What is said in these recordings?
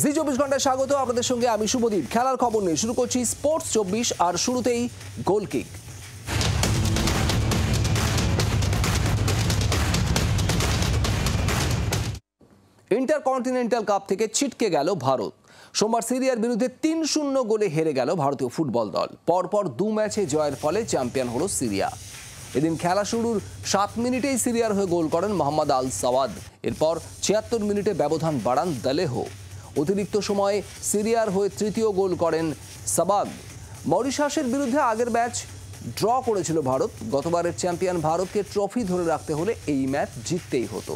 জি 24 ঘন্টায় স্বাগত আপনাদের সঙ্গে আমি শুভদীপ। খেলার খবর নিয়ে শুরু করছি স্পোর্টস 24 আর শুরুতেই গোল কিক। ইন্টারকন্টিনেন্টাল কাপ থেকে ছিটকে গেল ভারত। সোমবার সিরিয়ার বিরুদ্ধে ৩-০ গোলে হেরে গেল ভারতীয় ফুটবল দল। পরপর ২ ম্যাচে জয়ের ফলে চ্যাম্পিয়ন হলো সিরিয়া। এদিন খেলা শুরুর ৭ মিনিটেই সিরিয়ার হয়ে গোল করেন মোহাম্মদ আল সাওয়াদ। এরপর ৭৬ মিনিটে ব্যবধান বাড়ান দালেহো। অতিরিক্ত সময়ে সিরিয়ার হয়ে তৃতীয় গোল করেন সাবাগ। মরিশাসের বিরুদ্ধে আগের ম্যাচ ড্র করেছিল ভারত। গতবারের চ্যাম্পিয়ন ভারতকে ট্রফি ধরে রাখতে হলে এই ম্যাচ জিততেই হতো।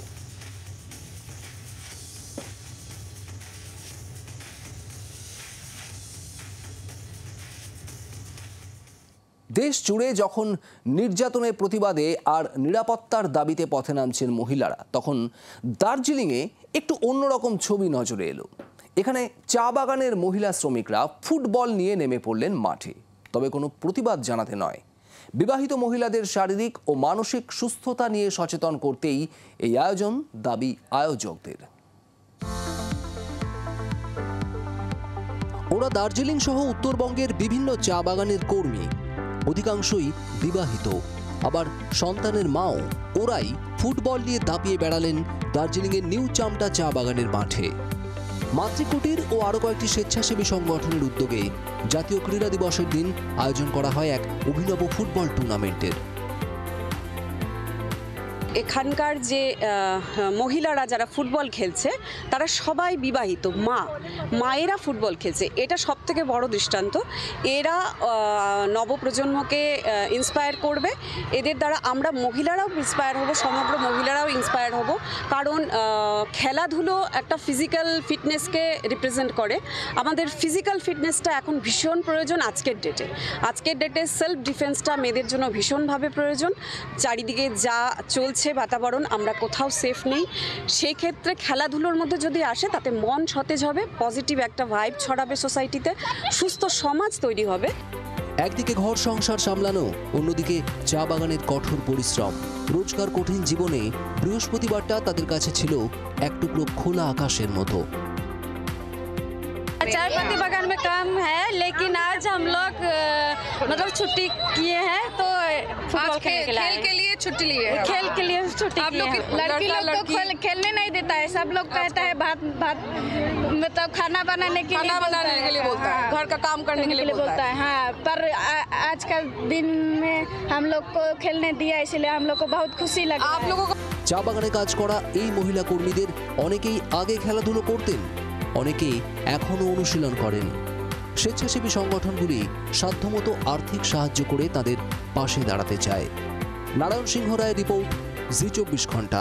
দেশ জুড়ে যখন নির্যাতনের প্রতিবাদে আর নিরাপত্তার দাবিতে পথে নামছেন মহিলারা, তখন দার্জিলিংয়ে একটু অন্যরকম ছবি নজরে এলো। এখানে চা বাগানের মহিলা শ্রমিকরা ফুটবল নিয়ে নেমে পড়লেন মাঠে, তবে কোনো প্রতিবাদ জানাতে নয়। বিবাহিত মহিলাদের শারীরিক ও মানসিক সুস্থতা নিয়ে সচেতন করতেই এই আয়োজন, দাবি আয়োজকদের। ওরা দার্জিলিং সহ উত্তরবঙ্গের বিভিন্ন চা বাগানের কর্মী, অধিকাংশই বিবাহিত, আবার সন্তানের মাও। ওরাই ফুটবল নিয়ে দাপিয়ে বেড়ালেন দার্জিলিংয়ের নিউ চামটা চা বাগানের মাঠে। মাতৃকুটির ও আরও কয়েকটি স্বেচ্ছাসেবী সংগঠনের উদ্যোগে জাতীয় ক্রীড়া দিবসের দিন আয়োজন করা হয় এক অভিনব ফুটবল টুর্নামেন্টের। এখানকার যে মহিলারা যারা ফুটবল খেলছে তারা সবাই বিবাহিত, মায়েরা ফুটবল খেলছে, এটা সবথেকে বড় দৃষ্টান্ত। এরা নবপ্রজন্মকে ইন্সপায়ার করবে। এদের দ্বারা আমরা মহিলারাও ইন্সপায়ার হব, সমগ্র মহিলারাও ইন্সপায়ার হব। কারণ খেলাধুলো একটা ফিজিক্যাল ফিটনেসকে রিপ্রেজেন্ট করে। আমাদের ফিজিক্যাল ফিটনেসটা এখন ভীষণ প্রয়োজন আজকের ডেটে। সেলফ ডিফেন্সটা মেয়েদের জন্য ভীষণভাবে প্রয়োজন। চারিদিকে যা চলছে বাতাবরণ, আমরা কোথাও সেফ নেই। সেই ক্ষেত্রে খেলাধুলোর মধ্যে যদি আসে, তাতে মন সতেজ হবে, পজিটিভ একটা ভাইব ছড়াবে সোসাইটিতে, সুস্থ সমাজ তৈরি হবে। একদিকে ঘর সংসার সামলানো, অন্যদিকে চা বাগানের কঠোর পরিশ্রম। রোজকার কঠিন জীবনে বৃহস্পতিবারটা তাদের কাছে ছিল এক টুকরো খোলা আকাশের মতো। चाय पत्ती बागान में काम है, लेकिन आज हम लोग मतलब छुट्टी किए हैं, तो आज खेल के लिए छुट्टी ली है। खेल के लिए छुट्टी आप लोग लड़की लोग तो खेलने नहीं देता है, सब लोग कहता है भात मतलब खाना बनाने के लिए बोलता है, घर का काम करने के लिए बोलता है। हाँ, पर आज का दिन में हम लोग को खेलने दिया, इसलिए हम लोग को बहुत खुशी लगी। आप लोगों को চা বাগানে কাজ করা এই মহিলা কর্মীদের অনেকেই আগে খেলাধুলো করতেন, অনেকেই এখনও অনুশীলন করেন। স্বেচ্ছাসেবী সংগঠনগুলি সাধ্যমতো আর্থিক সাহায্য করে তাদের পাশে দাঁড়াতে চায়। নারায়ণ সিংহ রায়ের রিপোর্ট, জি 24 ঘন্টা।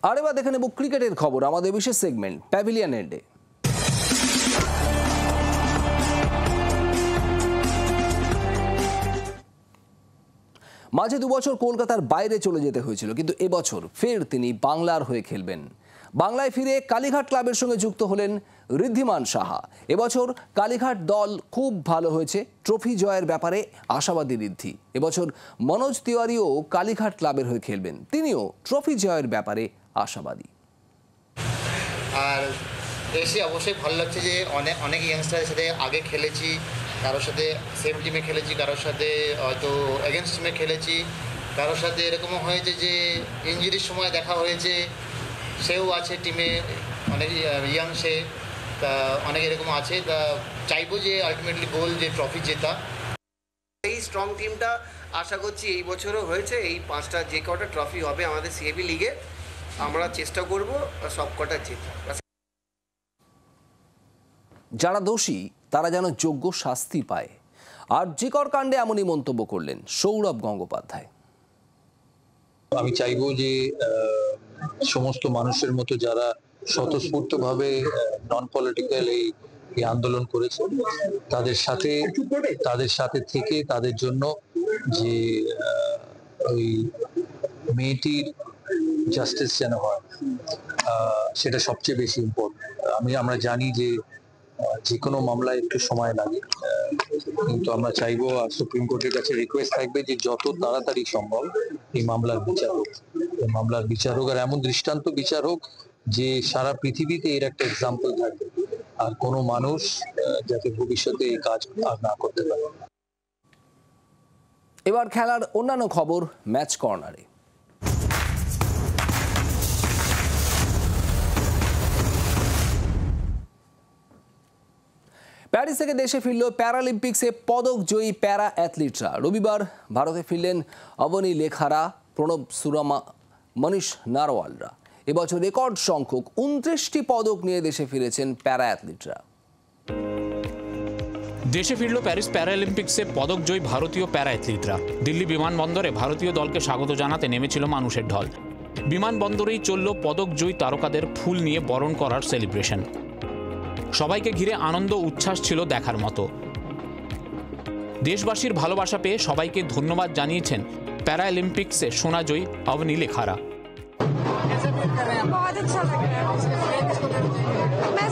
আর এবার দেখে নেব ক্রিকেটের খবর, আমাদের বিশেষ সেগমেন্ট প্যাভিলিয়ন এন্ডে। মাঝে 2 বছর কলকাতার বাইরে চলে যেতে হয়েছিল, কিন্তু এবছর ফের তিনি বাংলার হয়ে খেলবেন। বাংলায় ফিরে কালীঘাট ক্লাবের সঙ্গে যুক্ত হলেন ঋদ্ধিমান সাহা। এবছর কালীঘাট দল খুব ভালো হয়েছে, ট্রফি জয়ের ব্যাপারে আশাবাদী ঋদ্ধি। এবছর মনোজ তিওয়ারিও কালীঘাট ক্লাবের হয়ে খেলবেন, তিনিও ট্রফি জয়ের ব্যাপারে আশাবাদী। আর এসে অবশ্যই ভালো লাগছে যে অনেক ইয়াংস্টারের সাথে আগে খেলেছি, কারোর সাথে সেম টিমে খেলেছি, কারোর সাথে হয়তো এগেনস্ট টিমে খেলেছি, কারোর সাথে এরকমও হয়েছে যে ইঞ্জুরির সময় দেখা হয়েছে, সেও আছে টিমে, অনেক ইয়াং, সে তা অনেক এরকম আছে। তা চাইবো যে আলটিমেটলি গোল, যে ট্রফি জেতা। এই স্ট্রং টিমটা আশা করছি এই বছরও হয়েছে। এই 5টা যে কটা ট্রফি হবে আমাদের সিএবি লিগে, আমরা চেষ্টা করব সব কটা জেতা। যারা দোষী তারা যেন যোগ্য শাস্তি পায়। আর জিকর কাণ্ডে এমনই মন্তব্য করলেন সৌরভ গঙ্গোপাধ্যায়। আমি চাইবো যে সমস্ত মানুষের মতো যারা স্বতঃস্ফূর্তভাবে নন পলিটিক্যাল এই আন্দোলন করেছে, তাদের সাথে থেকে তাদের জন্য যে ওই মেয়েটির জাস্টিস যেন হয়, সেটা সবচেয়ে বেশি ইম্পর্টেন্ট। আমরা জানি যে কোনো মামলায় একটু সময় লাগে, কিন্তু আমরা চাইবো, আর সুপ্রিম কোর্টের কাছে রিকোয়েস্ট থাকবে যে যত তাড়াতাড়ি সম্ভব এই মামলার বিচার হোক, আর এমন দৃষ্টান্ত বিচার হোক যে সারা পৃথিবীতে এর একটা এক্সাম্পল থাকবে, আর কোনো মানুষ যাতে ভবিষ্যতে এই কাজ আর না করতে পারে। এবার খেলার অন্যান্য খবর ম্যাচ কর্নারে। প্যারিস থেকে দেশে ফিরল প্যারালিম্পিক্সে পদক জয়ী প্যারা অ্যাথলিটরা। রবিবার ভারতে ফিরলেন অবনী লেখারা, প্রণব সুরামা, মনীষ নারওয়ালরা। এবছর রেকর্ড সংখ্যক 29টি পদক নিয়ে দেশে ফিরেছেন প্যারা অ্যাথলিটরা। দেশে ফিরল প্যারিস প্যারালিম্পিক্সে পদক জয়ী ভারতীয় প্যারা অ্যাথলিটরা। দিল্লি বিমানবন্দরে ভারতীয় দলকে স্বাগত জানাতে নেমেছিল মানুষের ঢল। বিমানবন্দরেই চলল পদক জয়ী তারকাদের ফুল নিয়ে বরণ করার সেলিব্রেশন। সবাইকে ঘিরে আনন্দ উচ্ছ্বাস ছিল দেখার মতো। দেশবাসীর ভালোবাসা পেয়ে সবাইকে ধন্যবাদ জানিয়েছেন প্যারালিম্পিক্সে সোনাজয়ী অবনী লেখারা। बहुत अच्छा लग रहा है। मैं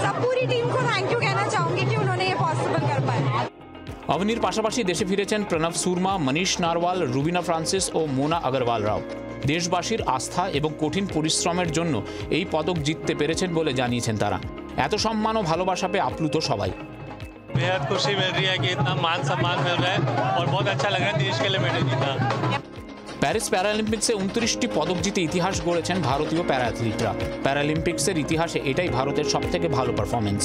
सब पूरी टीम को थैंक यू कहना चाहूंगी कि उन्होंने ये पॉसिबल कर पाया। অবনীর পাশাপাশি দেশে ফিরেছেন প্রণব সুরমা, মনীষ নারওয়াল, রুবিনা ফ্রান্সিস ও মোনা আগরওয়ালরাও। দেশবাসীর আস্থা এবং কঠিন পরিশ্রমের জন্য এই পদক জিততে পেরেছেন বলে জানিয়েছেন তারা। এত সম্মান ও ভালোবাসা পেয়ে আপ্লুত সবাই। बेहद खुशी मिल रही है कि इतना मान सम्मान मिल रहा है और बहुत अच्छा लग रहा है देश के लिए मेडल जीतना। প্যারিস প্যারালিম্পিক্সে 29টি পদক জিতে ইতিহাস গড়েছেন ভারতীয় প্যারা অ্যাথলিটরা। প্যারালিম্পিক্সের ইতিহাসে এটাই ভারতের সবথেকে ভালো পারফরমেন্স।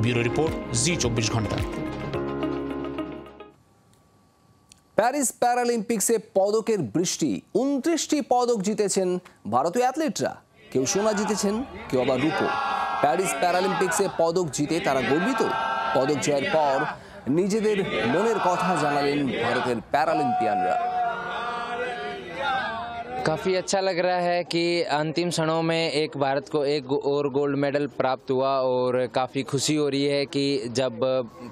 ব্যুরো রিপোর্ট, জি 24 ঘন্টা। প্যারিস প্যারালিম্পিক্সে পদকের বৃষ্টি। 29টি পদক জিতেছেন ভারতীয় অ্যাথলিটরা। কেউ সোনা জিতেছেন, কেউ আবার রূপো। প্যারিস প্যারালিম্পিক্সে পদক জিতে তারা গর্বিত। পদক জয়ের পর নিজেদের মনের কথা জানালেন ভারতের প্যারালিম্পিয়ানরা। काफ़ी अच्छा लग रहा है कि अंतिम क्षणों में एक भारत को एक और गोल्ड मेडल प्राप्त हुआ और काफ़ी खुशी हो रही है कि जब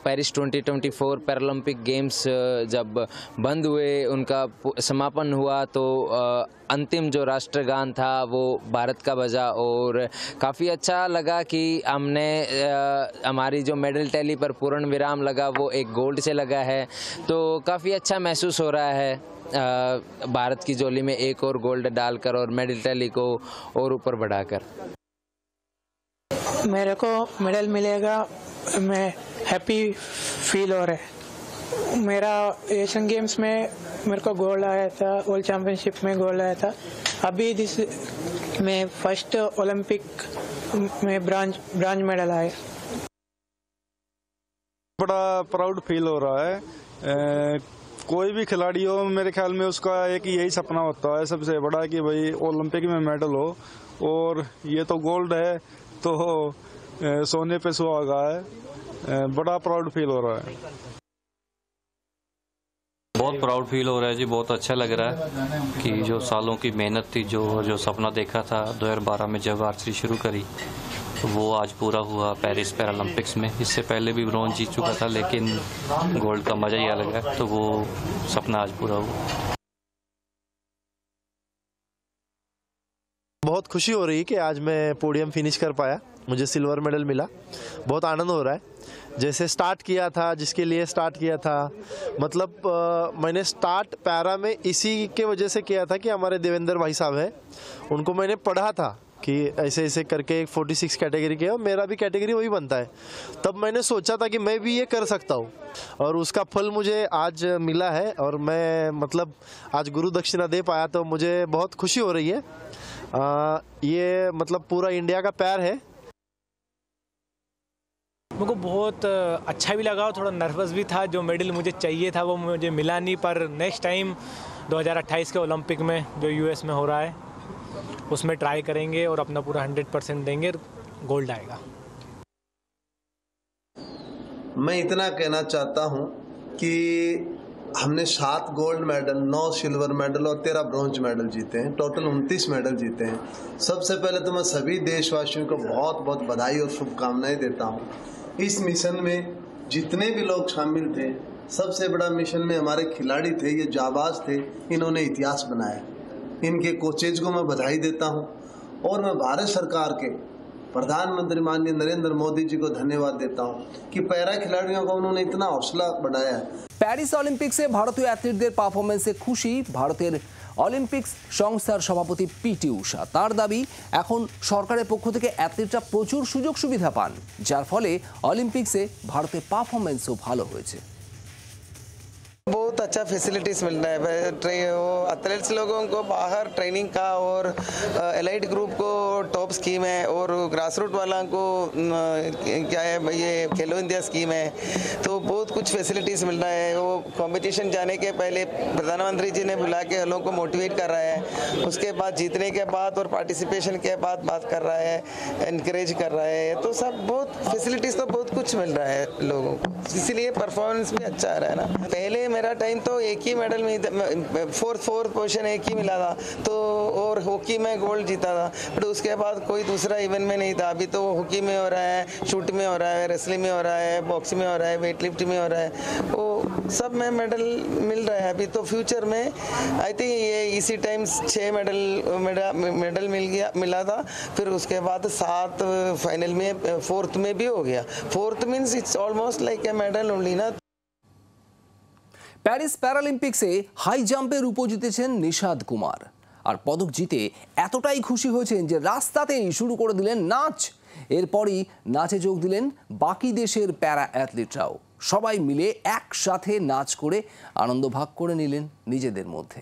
पेरिस 2024 पैरालंपिक गेम्स जब बंद हुए, उनका समापन हुआ, तो अंतिम जो राष्ट्रगान था वो भारत का बजा और काफ़ी अच्छा लगा कि हमने हमारी जो मेडल टैली पर पूर्ण विराम लगा वो एक गोल्ड से लगा है। तो काफ़ी अच्छा महसूस हो रहा है भारत की झोली में एक और गोल्ड डालकर और मेडल टैली को और ऊपर बढ़ाकर। मेरे को मेडल मिलेगा, मैं हैप्पी फील हो रहा है। मेरा एशियन गेम्स में मेरे को गोल्ड आया था, वर्ल्ड चैम्पियनशिप में गोल्ड आया था। अभी में फर्स्ट ओलंपिक में ब्रॉन्ज मेडल आया। बड़ा प्राउड फील हो रहा है। कोई भी खिलाड़ी हो, मेरे ख्याल में उसका एक यही सपना होता है सबसे बड़ा कि भाई ओलंपिक में मेडल हो, और ये तो गोल्ड है तो सोने पे सुहागा है। बड़ा प्राउड फील हो रहा है। बहुत प्राउड फील हो रहा है जी, बहुत अच्छा लग रहा है कि जो सालों की मेहनत थी, जो सपना देखा था 2012 में जब आर्चरी शुरू करी, वो आज पूरा हुआ पेरिस पैरालंपिक्स में। इससे पहले भी ब्रॉन्ज जीत चुका था, लेकिन गोल्ड का मजा ही अलग है, तो वो सपना आज पूरा हुआ। बहुत खुशी हो रही है कि आज मैं पोडियम फिनिश कर पाया, मुझे सिल्वर मेडल मिला। बहुत आनंद हो रहा है। जैसे स्टार्ट किया था, जिसके लिए स्टार्ट किया था, मतलब मैंने स्टार्ट पैरा में इसी के वजह से किया था कि हमारे देवेंद्र भाई साहब हैं, उनको मैंने पढ़ा था कि ऐसे ऐसे करके एक 46 कैटेगरी के, और मेरा भी कैटेगरी वही बनता है। तब मैंने सोचा था कि मैं भी ये कर सकता हूँ, और उसका फल मुझे आज मिला है। और मैं मतलब आज गुरु दक्षिणा दे पाया, तो मुझे बहुत खुशी हो रही है। ये मतलब पूरा इंडिया का पैर है। मेरे को बहुत अच्छा भी लगा और थोड़ा नर्वस भी था। जो मेडल मुझे चाहिए था वो मुझे मिला नहीं, पर नेक्स्ट टाइम 2028 के ओलंपिक में जो यूएस में हो रहा है उसमें ट्राई करेंगे और अपना पूरा 100% देंगे, गोल्ड आएगा। मैं इतना कहना चाहता हूं कि हमने 7 गोल्ड मेडल, 9 सिल्वर मेडल और 13 ब्रॉन्ज मेडल जीते हैं। टोटल 29 मेडल जीते हैं। सबसे पहले तो मैं सभी देशवासियों को बहुत बहुत बधाई और शुभकामनाएं देता हूं। इस मिशन में जितने भी लोग शामिल थे, सबसे बड़ा मिशन में हमारे खिलाड़ी थे, ये जाबाज थे, इन्होंने इतिहास बनाया। इनके कोचेज को मैं बधाई देता हूं, और मैं भारत सरकार के प्रधानमंत्री माननीय नरेंद्र मोदी जी को धन्यवाद देता हूं कि पैरा खिलाड़ियों का उन्होंने इतना हौसला बढ़ाया है। প্যারিস অলিম্পিক্সে ভারতীয় অ্যাথলিটদের পারফরমেন্সে খুশি ভারতের অলিম্পিক্স সংস্থার সভাপতি পিটি ঊষা। তার দাবি, এখন সরকারের পক্ষ থেকে অ্যাথলিটরা প্রচুর সুযোগ সুবিধা পান, যার ফলে অলিম্পিক্সে ভারতের পারফরমেন্সও ভালো হয়েছে। बहुत अच्छा फैसिलिटीज़ मिल रहा है। वो एथलीट्स लोगों को बाहर ट्रेनिंग का और एलाइड ग्रुप को टॉप स्कीम है और ग्रास रूट वाला को क्या है ये खेलो इंडिया स्कीम है, तो बहुत कुछ फैसिलिटीज़ मिल रहा है। वो कंपटीशन जाने के पहले प्रधानमंत्री जी ने बुला के लोगों को मोटिवेट कर रहा है, उसके बाद जीतने के बाद और पार्टिसिपेशन के बाद बात कर रहा है, इनकरेज कर रहा है। तो सब बहुत फैसिलिटीज़ तो बहुत कुछ मिल रहा है लोगों को, इसीलिए परफॉर्मेंस भी अच्छा आ रहा है ना। पहले मेरा टाइम तो एक ही मेडल में फोर्थ पोजीशन एक ही मिला था, तो और हॉकी में गोल्ड जीता था, बट उसके बाद कोई दूसरा इवेंट में नहीं था। अभी तो हॉकी में हो रहा है, शूट में हो रहा है, रेसलिंग में हो रहा है, बॉक्सिंग में हो रहा है, वेट लिफ्ट में हो रहा है, वो सब में मेडल मिल रहा है। अभी तो फ्यूचर में आई थिंक ये इसी टाइम 6 मेडल मिला था, फिर उसके बाद 7 फाइनल में, 4th में भी हो गया। 4th means it's almost like a medal only ना। প্যারিস প্যারালিম্পিক্সে হাই জাম্পে রূপো জিতেছেন নিশাদ কুমার, আর পদক জিতে এতটাই খুশি হয়েছেন যে রাস্তাতেই শুরু করে দিলেন নাচ। এরপরই নাচে যোগ দিলেন বাকি দেশের প্যারা অ্যাথলিটরাও। সবাই মিলে একসাথে নাচ করে আনন্দ ভাগ করে নিলেন নিজেদের মধ্যে।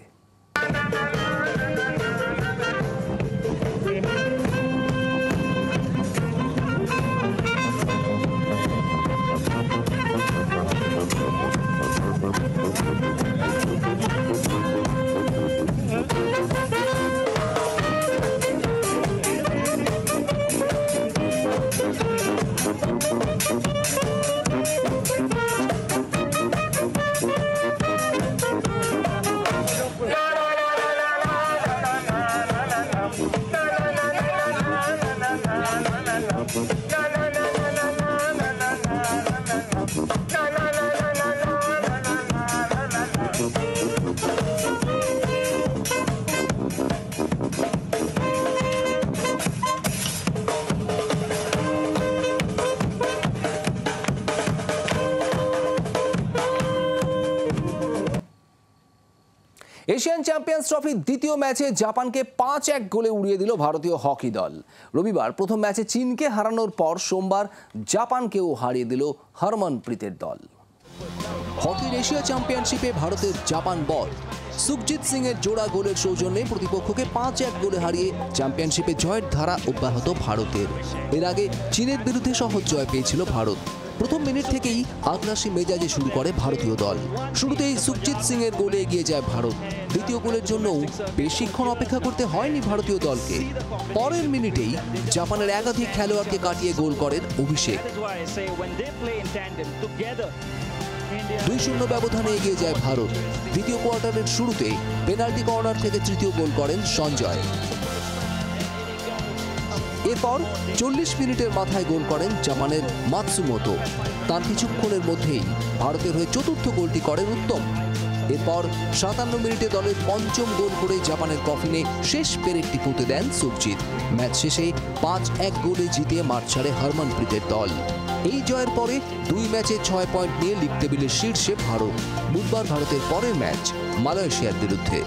এশিয়ান চ্যাম্পিয়ন্স ট্রফির দ্বিতীয় ম্যাচে জাপানকে 5-1 গোলে উড়িয়ে দিল ভারতীয় হকি দল। রবিবার প্রথম ম্যাচে চীনকে হারানোর পর সোমবার জাপানকেও হারিয়ে দিল হরমনপ্রীতের দল। হকির এশিয়া চ্যাম্পিয়নশিপে ভারতের জাপান বল সুখজিৎ সিং এর জোড়া গোলের সৌজন্যে প্রতিপক্ষকে 5-1 গোলে হারিয়ে চ্যাম্পিয়নশিপে জয়ের ধারা অব্যাহত ভারতের। এর আগে চীনের বিরুদ্ধে সহজ জয় পেয়েছিল ভারত। প্রথম মিনিট থেকেই আগ্রাসী মেজাজে শুরু করে ভারতীয় দল। শুরুতেই সুখজিৎ সিং এর গোলে এগিয়ে যায় ভারত। দ্বিতীয় গোলের জন্যও বেশিক্ষণ অপেক্ষা করতে হয়নি ভারতীয় দলকে। পরের মিনিটেই জাপানের একাধিক খেলোয়াড়কে কাটিয়ে গোল করেন অভিষেক। 2-0 ব্যবধানে এগিয়ে যায় ভারত। দ্বিতীয় কোয়ার্টারের শুরুতে পেনাল্টি কর্নার থেকে তৃতীয় গোল করেন সঞ্জয়। এরপর 40 মিনিটের মাথায় গোল করেন জাপানের মাতসুমোতো। তার কিছুক্ষণের মধ্যেই ভারতের হয়ে চতুর্থ গোলটি করেন উত্তম। এরপর 57 মিনিটে দলের পঞ্চম গোল করে জাপানের কফিনে শেষ পেরেকটি পুঁতে দেন সুখজিৎ। ম্যাচ শেষে 5-1 গোলে জিতে মাঠ ছাড়ে হরমনপ্রীতের দল। এই জয়ের পরে 2 ম্যাচে 6 পয়েন্ট নিয়ে লিগ টেবিলের শীর্ষে ভারত। বুধবার ভারতের পরের ম্যাচ মালয়েশিয়ার বিরুদ্ধে।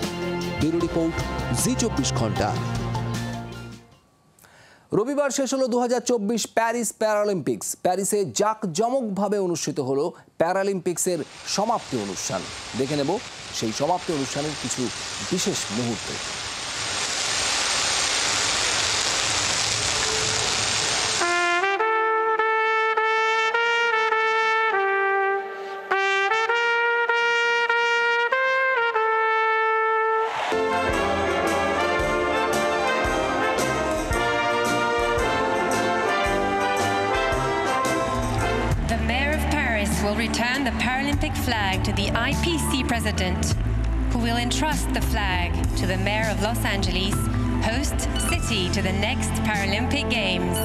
ব্যুরো রিপোর্ট, জি24 ঘন্টা। রবিবার শেষ হলো 2024 প্যারিস প্যারালিম্পিক্স। প্যারিসে জাঁকজমকভাবে অনুষ্ঠিত হলো প্যারালিম্পিক্সের সমাপ্তি অনুষ্ঠান। দেখে নেব সেই সমাপ্তি অনুষ্ঠানের কিছু বিশেষ মুহূর্ত। Will return the Paralympic flag to the IPC president, who will entrust the flag to the mayor of Los Angeles, host city to the next Paralympic Games.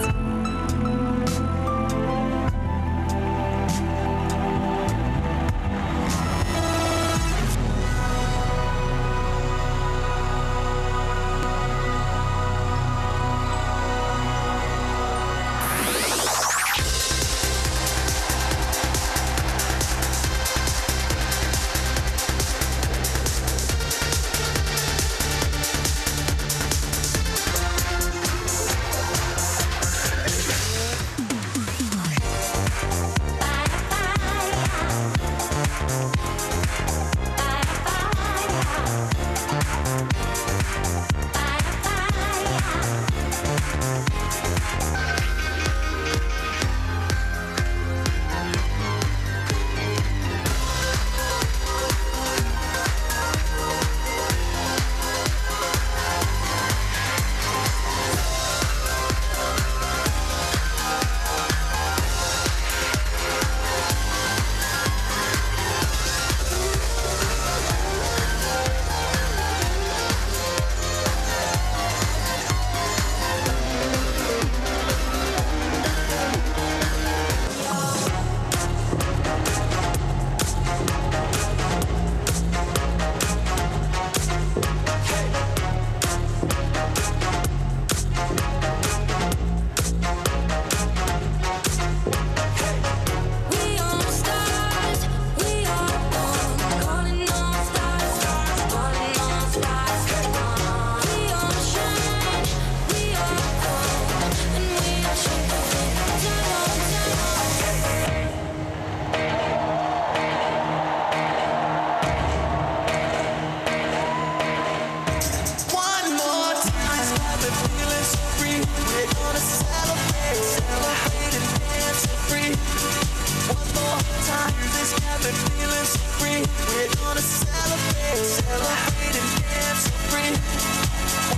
time, this got me feeling so free. We're gonna celebrate, celebrate and dance so free.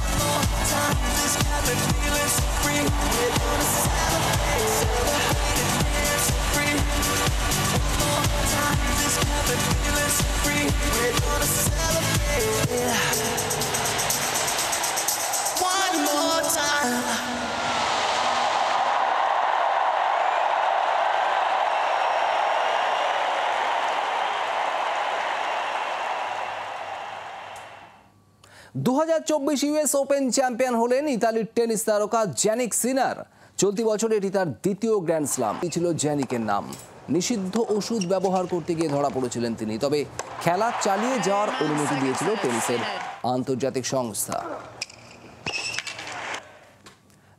One more time, this got me feeling so free. We're gonna celebrate, celebrate and dance so free. One more time, this got me feeling so free. We're gonna celebrate. One more time. US open champion হলেন ইতালির tennis তারকা Jannik সিনার। চলতি বছর এটি তার দ্বিতীয় grand slam. ছিল জ্যানিকের নাম। নিষিদ্ধ ওষুধ ব্যবহার করতে গিয়ে ধরা পড়েছিলেন তিনি, তবে খেলা চালিয়ে যাওয়ার অনুমতি দিয়েছিল টেনিসের আন্তর্জাতিক সংস্থা।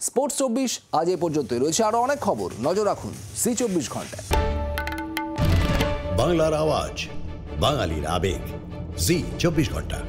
স্পোর্টস 24 আজ এ পর্যন্তই। রয়েছে আরো অনেক খবর, নজর রাখুন জি24 ঘন্টায়। বাংলার আওয়াজ, বাঙালির আবেগ, জি24 ঘন্টা।